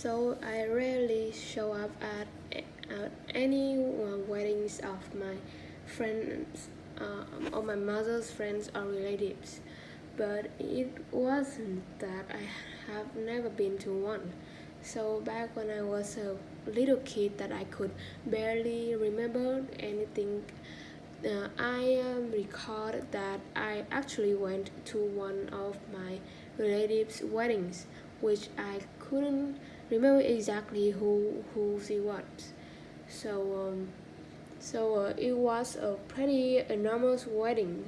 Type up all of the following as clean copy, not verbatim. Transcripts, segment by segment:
so I rarely show up at any weddings of my friends, or my mother's friends or relatives. But it wasn't that I have never been to one. So back when I was a little kid that I could barely remember anything, I recall that I actually went to one of my relatives' weddings, which I couldn't remember exactly who she was. So it was a pretty enormous wedding,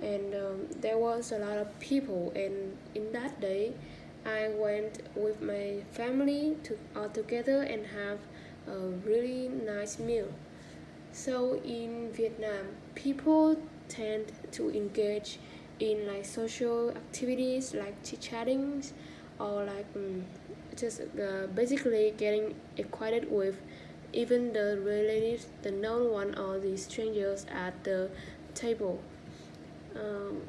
and there was a lot of people. And in that day, I went with my family to all together and have a really nice meal. So in Vietnam, people tend to engage in like social activities like chit-chatting or like just basically getting acquainted with even the relatives, the known one or the strangers at the table. Um,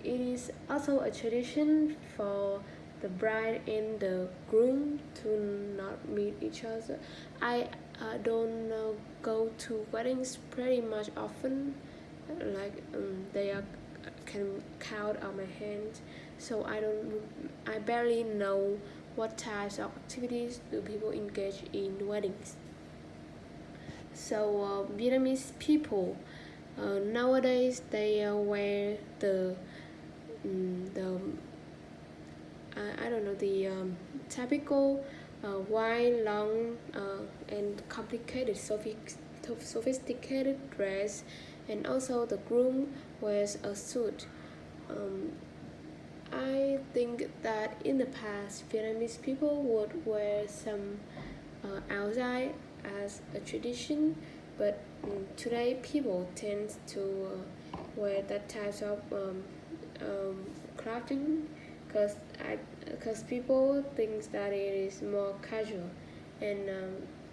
it is also a tradition for the bride and the groom to not meet each other. I don't go to weddings pretty much often, like they are can count on my hands. So I barely know what types of activities do people engage in weddings. So Vietnamese people nowadays they wear the I don't know the typical wide, long, and complicated sophisticated dress, and also the groom wears a suit. Um, I think that in the past, Vietnamese people would wear some outside as a tradition, but today people tend to wear that type of clothing because because people think that it is more casual and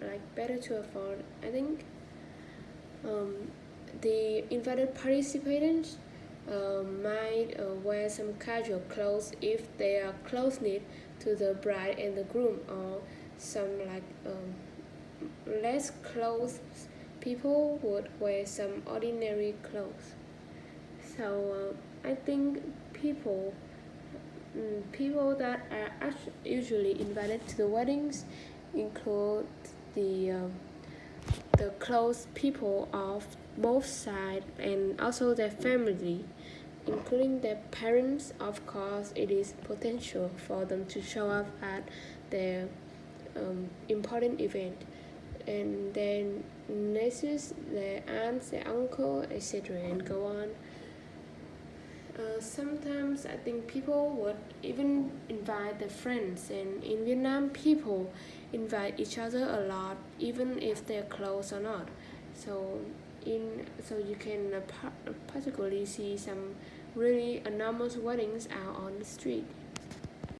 like better to afford. I think um, the invited participants might wear some casual clothes if they are close knit to the bride and the groom, or some like less clothes people would wear some ordinary clothes. So I think people that are usually invited to the weddings include the the close people of both sides and also their family, including their parents. Of course, it is potential for them to show up at their important event, and then nieces, their aunts, their uncle, etc., and go on. Sometimes I think people would even invite their friends, and in Vietnam, people invite each other a lot, even if they're close or not. So so you can particularly see some really enormous weddings out on the street.